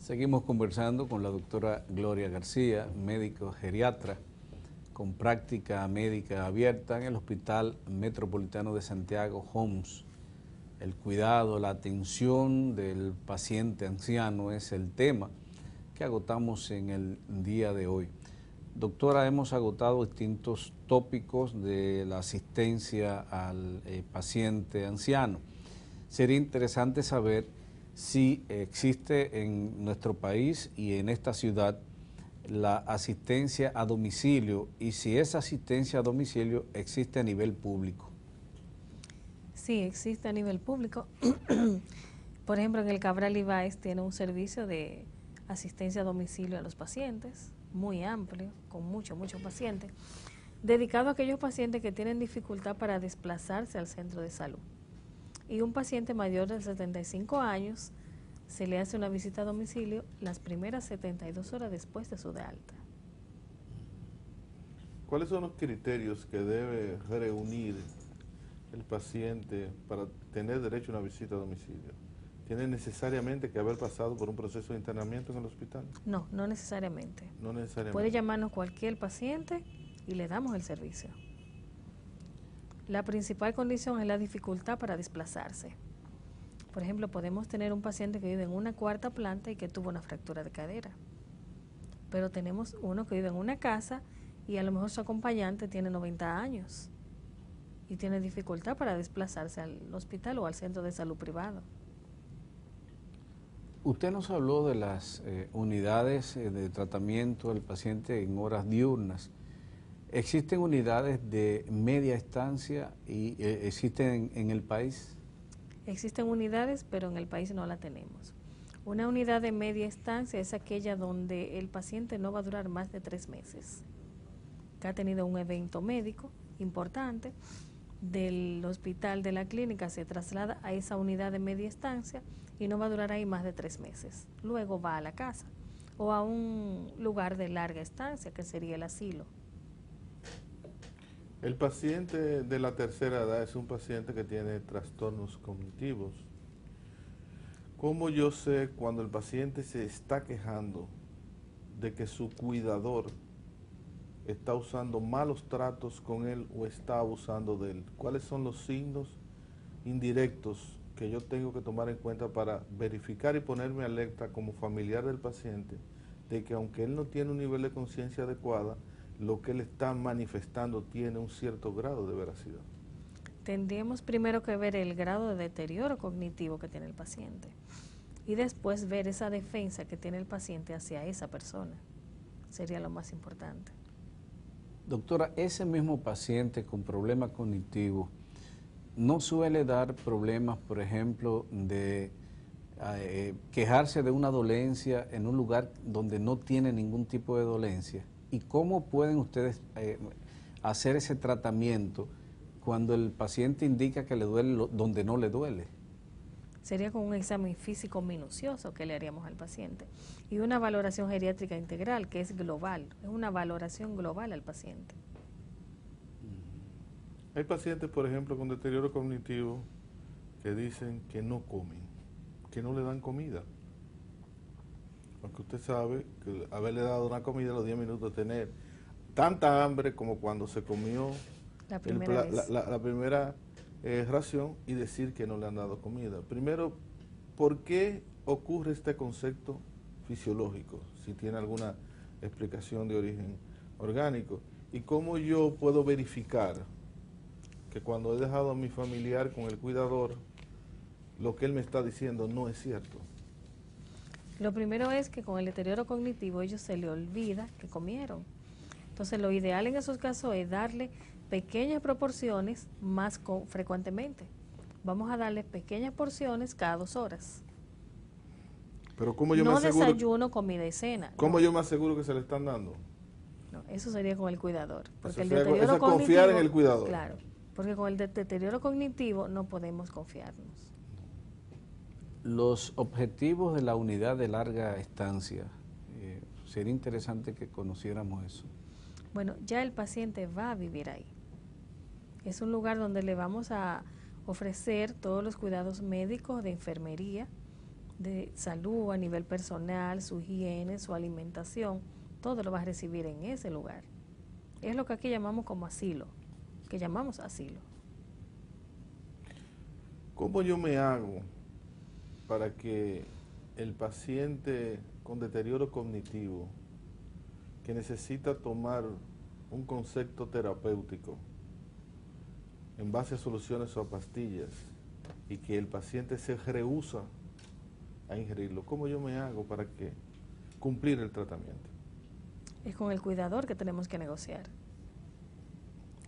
Seguimos conversando con la doctora Gloria García, médico geriatra con práctica médica abierta en el Hospital Metropolitano de Santiago, HOMS. El cuidado, la atención del paciente anciano es el tema que agotamos en el día de hoy. Doctora, hemos agotado distintos tópicos de la asistencia al paciente anciano. Sería interesante saber si existe en nuestro país y en esta ciudad la asistencia a domicilio y si esa asistencia a domicilio existe a nivel público. Sí, existe a nivel público. Por ejemplo, en el Cabral Ibáez tiene un servicio de asistencia a domicilio a los pacientes, muy amplio, con muchos pacientes, dedicado a aquellos pacientes que tienen dificultad para desplazarse al centro de salud. Y un paciente mayor de 75 años se le hace una visita a domicilio las primeras 72 horas después de su de alta. ¿Cuáles son los criterios que debe reunir el paciente para tener derecho a una visita a domicilio? ¿Tiene necesariamente que haber pasado por un proceso de internamiento en el hospital? No, no necesariamente. No necesariamente. Puede llamarnos cualquier paciente y le damos el servicio. La principal condición es la dificultad para desplazarse. Por ejemplo, podemos tener un paciente que vive en una cuarta planta y que tuvo una fractura de cadera. Pero tenemos uno que vive en una casa y a lo mejor su acompañante tiene 90 años y tiene dificultad para desplazarse al hospital o al centro de salud privado. Usted nos habló de las unidades de tratamiento del paciente en horas diurnas. ¿Existen unidades de media estancia y existen en el país? Existen unidades, pero en el país no la tenemos. Una unidad de media estancia es aquella donde el paciente no va a durar más de 3 meses, que ha tenido un evento médico importante, del hospital, de la clínica, se traslada a esa unidad de media estancia y no va a durar ahí más de 3 meses. Luego va a la casa o a un lugar de larga estancia, que sería el asilo. El paciente de la tercera edad es un paciente que tiene trastornos cognitivos. ¿Cómo yo sé cuando el paciente se está quejando de que su cuidador está usando malos tratos con él o está abusando de él? ¿Cuáles son los signos indirectos que yo tengo que tomar en cuenta para verificar y ponerme alerta como familiar del paciente de que aunque él no tiene un nivel de conciencia adecuada, lo que él está manifestando tiene un cierto grado de veracidad? Tendríamos primero que ver el grado de deterioro cognitivo que tiene el paciente y después ver esa defensa que tiene el paciente hacia esa persona. Sería lo más importante. Doctora, ese mismo paciente con problemas cognitivos no suele dar problemas, por ejemplo, de quejarse de una dolencia en un lugar donde no tiene ningún tipo de dolencia. ¿Y cómo pueden ustedes hacer ese tratamiento cuando el paciente indica que le duele donde no le duele? Sería con un examen físico minucioso que le haríamos al paciente y una valoración geriátrica integral que es global, es una valoración global al paciente. Hay pacientes, por ejemplo, con deterioro cognitivo que dicen que no comen, que no le dan comida. Porque usted sabe que haberle dado una comida a los 10 minutos, tener tanta hambre como cuando se comió La primera vez. la primera ración y decir que no le han dado comida. Primero, ¿por qué ocurre este concepto fisiológico? Si tiene alguna explicación de origen orgánico. ¿Y cómo yo puedo verificar que cuando he dejado a mi familiar con el cuidador, lo que él me está diciendo no es cierto? Lo primero es que con el deterioro cognitivo ellos se le olvida que comieron. Entonces lo ideal en esos casos es darle pequeñas proporciones más frecuentemente. Vamos a darle pequeñas porciones cada 2 horas. Pero ¿cómo yo me No aseguro? desayuno, comida y cena. ¿Cómo no. yo me aseguro que se le están dando? No, eso sería con el cuidador. Porque Eso el deterioro es cognitivo, confiar en el cuidador. Claro, porque con el deterioro cognitivo no podemos confiarnos. Los objetivos de la unidad de larga estancia, sería interesante que conociéramos eso. Bueno, ya el paciente va a vivir ahí. Es un lugar donde le vamos a ofrecer todos los cuidados médicos de enfermería de salud a nivel personal, su higiene, su alimentación, todo lo va a recibir en ese lugar. Es lo que aquí llamamos como asilo, que llamamos asilo. ¿Cómo yo me hago para que el paciente con deterioro cognitivo que necesita tomar un concepto terapéutico en base a soluciones o a pastillas y que el paciente se rehúsa a ingerirlo, cómo yo me hago para que cumplir el tratamiento? Es con el cuidador que tenemos que negociar.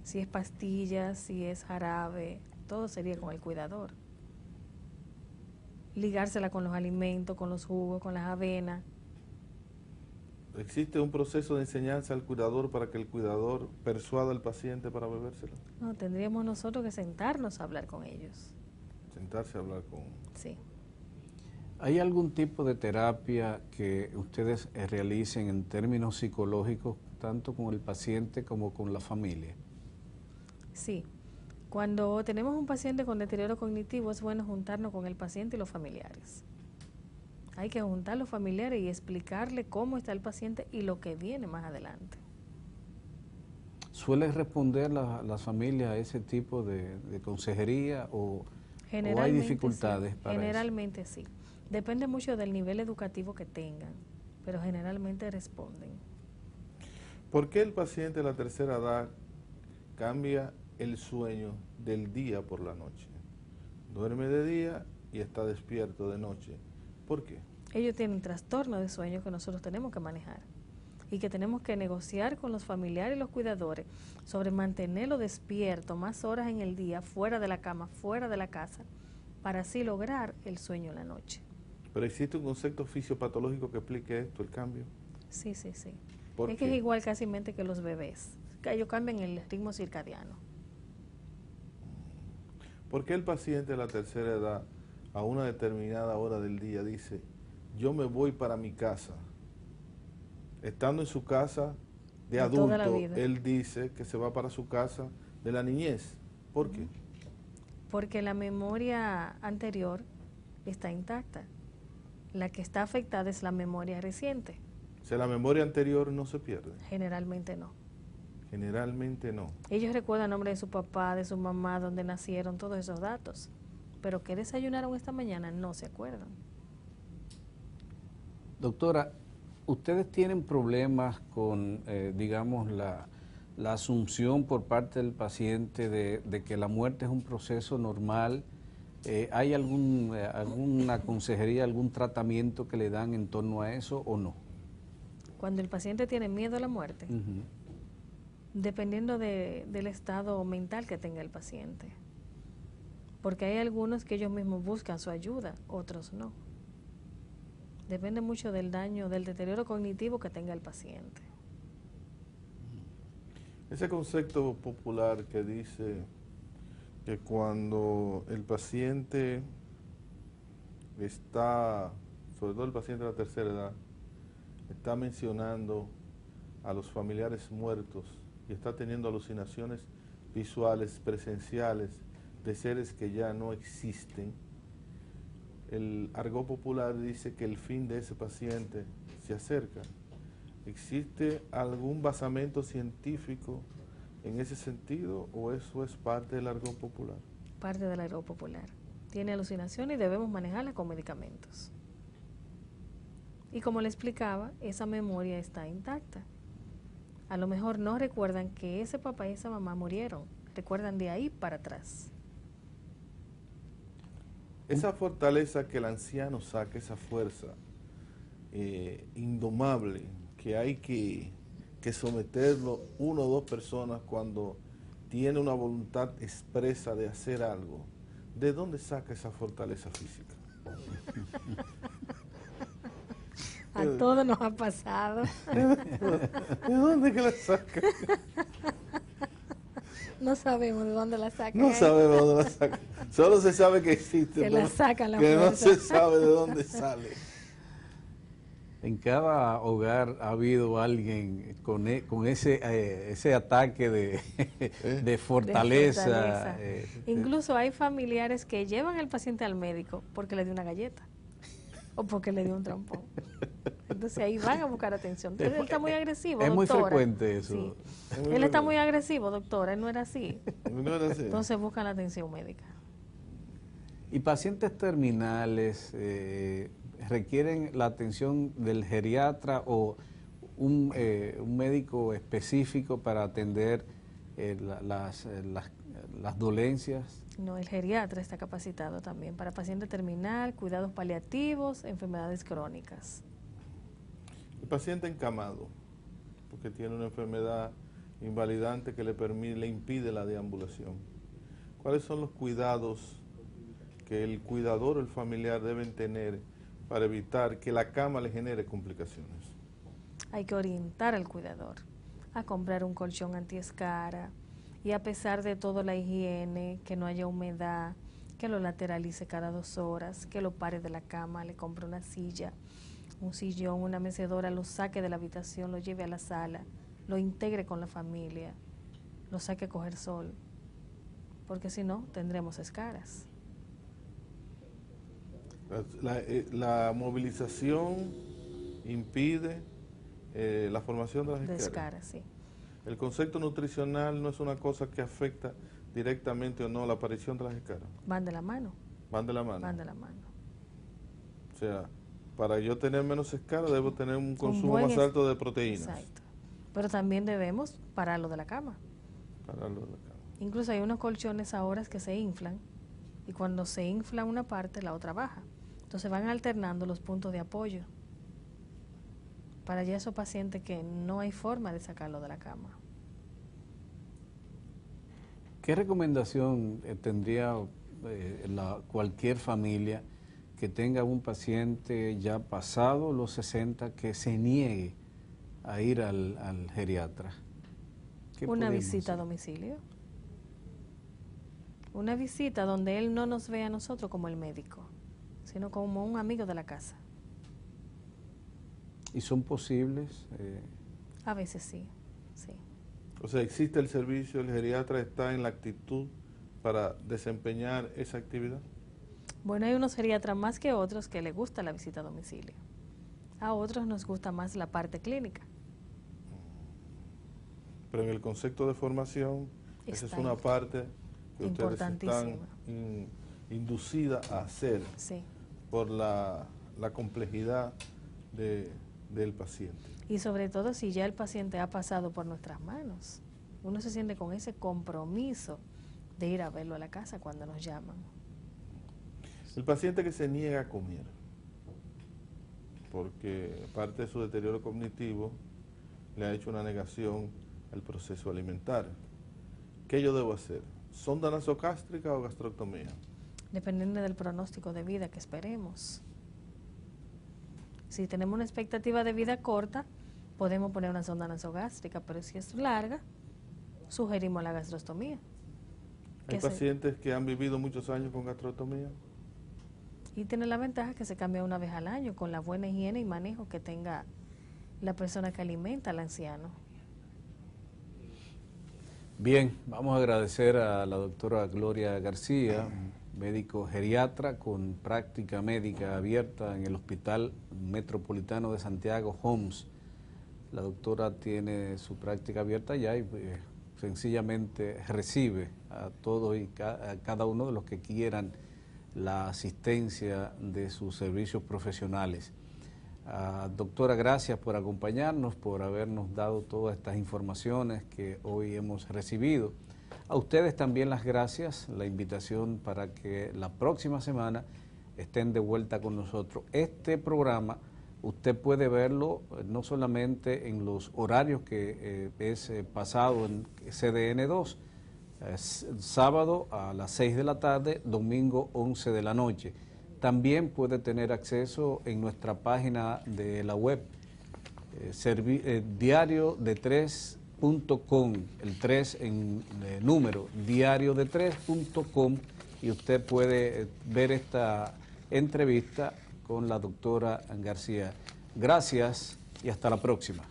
Si es pastillas, si es jarabe, todo sería con el cuidador. Ligársela con los alimentos, con los jugos, con las avenas. ¿Existe un proceso de enseñanza al cuidador para que el cuidador persuada al paciente para bebérsela? No, tendríamos nosotros que sentarnos a hablar con ellos. Sentarse a hablar con... Sí. ¿Hay algún tipo de terapia que ustedes realicen en términos psicológicos, tanto con el paciente como con la familia? Sí. Cuando tenemos un paciente con deterioro cognitivo, es bueno juntarnos con el paciente y los familiares. Hay que juntar los familiares y explicarle cómo está el paciente y lo que viene más adelante. ¿Suele responder las familias a ese tipo de consejería o hay dificultades para eso? Generalmente sí. Depende mucho del nivel educativo que tengan, pero generalmente responden. ¿Por qué el paciente de la tercera edad cambia el sueño del día por la noche? Duerme de día y está despierto de noche. ¿Por qué? Ellos tienen trastorno de sueño que nosotros tenemos que manejar y que tenemos que negociar con los familiares y los cuidadores sobre mantenerlo despierto más horas en el día, fuera de la cama, fuera de la casa, para así lograr el sueño en la noche. ¿Pero existe un concepto fisiopatológico que explique esto, el cambio? Sí, sí, sí. ¿Por Es qué? que es igual casi que los bebés, que ellos cambian el ritmo circadiano. ¿Por qué el paciente de la tercera edad a una determinada hora del día dice, yo me voy para mi casa? Estando en su casa de toda la adulto, vida. él dice que se va para su casa de la niñez. ¿Por qué? Porque la memoria anterior está intacta. La que está afectada es la memoria reciente. O sea, la memoria anterior no se pierde. Generalmente no. Generalmente no. Ellos recuerdan el nombre de su papá, de su mamá, dónde nacieron, todos esos datos. Pero qué desayunaron esta mañana no se acuerdan. Doctora, ¿ustedes tienen problemas con, digamos, la asunción por parte del paciente de que la muerte es un proceso normal? ¿Hay alguna consejería, algún tratamiento que le dan en torno a eso o no? Cuando el paciente tiene miedo a la muerte, dependiendo del estado mental que tenga el paciente. Porque hay algunos que ellos mismos buscan su ayuda, otros no. Depende mucho del daño, del deterioro cognitivo que tenga el paciente. Ese concepto popular que dice que cuando el paciente está, sobre todo el paciente de la tercera edad, está mencionando a los familiares muertos y está teniendo alucinaciones visuales, presenciales, de seres que ya no existen, el argot popular dice que el fin de ese paciente se acerca. ¿Existe algún basamento científico en ese sentido o eso es parte del argot popular? Parte del argot popular. Tiene alucinaciones y debemos manejarla con medicamentos. Y como le explicaba, esa memoria está intacta. A lo mejor no recuerdan que ese papá y esa mamá murieron, recuerdan de ahí para atrás. Esa fortaleza que el anciano saca, esa fuerza indomable, que hay que someterlo una o dos personas cuando tiene una voluntad expresa de hacer algo, ¿de dónde saca esa fortaleza física? A todos nos ha pasado. ¿De dónde que la saca? No sabemos de dónde la sacan. No sabemos de dónde la saca. Solo se sabe que existe, que la sacan la que fuerza. no se sabe de dónde sale. En cada hogar ha habido alguien con ese ataque de fortaleza. Incluso hay familiares que llevan al paciente al médico porque le dio una galleta. o porque le dio un trompón. Entonces ahí van a buscar atención. Entonces, él está muy agresivo, Es muy doctora. frecuente eso. Sí. Es muy Él está frecuente. muy agresivo, doctora, él no era así. No era así. Entonces buscan la atención médica. Y pacientes terminales requieren la atención del geriatra o un médico específico para atender las dolencias. No, el geriatra está capacitado también para paciente terminal, cuidados paliativos, enfermedades crónicas. El paciente encamado, porque tiene una enfermedad invalidante que le impide la deambulación. ¿Cuáles son los cuidados que el cuidador o el familiar deben tener para evitar que la cama le genere complicaciones? Hay que orientar al cuidador a comprar un colchón antiescara y a pesar de todo la higiene, que no haya humedad, que lo lateralice cada 2 horas, que lo pare de la cama, le compre una silla, un sillón, una mecedora, lo saque de la habitación, lo lleve a la sala, lo integre con la familia, lo saque a coger sol, porque si no tendremos escaras. La movilización impide la formación de las De escaras. escaras, sí. El concepto nutricional no es una cosa que afecta directamente o no la aparición de las escaras. Van de la mano, Van de la mano. van de la mano. O sea, para yo tener menos escaras debo tener un consumo buen más alto de proteínas. Exacto. Pero también debemos pararlo de la cama. Para lo de la cama. Incluso hay unos colchones ahora que se inflan y cuando se infla una parte, la otra baja. Entonces van alternando los puntos de apoyo para ya esos pacientes que no hay forma de sacarlo de la cama. ¿Qué recomendación tendría cualquier familia que tenga un paciente ya pasado los 60 que se niegue a ir al geriatra? ¿Qué Una podemos visita a hacer? domicilio. Una visita donde él no nos ve a nosotros como el médico, sino como un amigo de la casa. ¿Y son posibles? A veces sí, sí. O sea, existe el servicio, el geriatra está en la actitud para desempeñar esa actividad. Bueno, hay unos geriatras más que otros que les gusta la visita a domicilio. A otros nos gusta más la parte clínica. Pero en el concepto de formación, esa es Está una parte que ustedes están importantísima. inducidas a hacer Sí. por la complejidad del paciente. Y sobre todo si ya el paciente ha pasado por nuestras manos. Uno se siente con ese compromiso de ir a verlo a la casa cuando nos llaman. El paciente que se niega a comer, porque parte de su deterioro cognitivo le ha hecho una negación al proceso alimentario. ¿Qué yo debo hacer? ¿Sonda nasogástrica o gastroctomía? Dependiendo del pronóstico de vida que esperemos. Si tenemos una expectativa de vida corta, podemos poner una sonda nasogástrica, pero si es larga, sugerimos la gastrostomía. Hay que se- pacientes que han vivido muchos años con gastroctomía. Y tiene la ventaja que se cambia una vez al año con la buena higiene y manejo que tenga la persona que alimenta al anciano. Bien, vamos a agradecer a la doctora Gloria García, médico geriatra con práctica médica abierta en el Hospital Metropolitano de Santiago, HOMS. La doctora tiene su práctica abierta ya y sencillamente recibe a todos y a cada uno de los que quieran la asistencia de sus servicios profesionales. Doctora, gracias por acompañarnos, por habernos dado todas estas informaciones que hoy hemos recibido. A ustedes también las gracias, la invitación para que la próxima semana estén de vuelta con nosotros. Este programa usted puede verlo no solamente en los horarios que es pasado en CDN2, sábado a las 6 de la tarde, domingo 11 de la noche. También puede tener acceso en nuestra página de la web, diariodetres.com, el 3 en número, diariodetres.com, y usted puede ver esta entrevista con la doctora García. Gracias y hasta la próxima.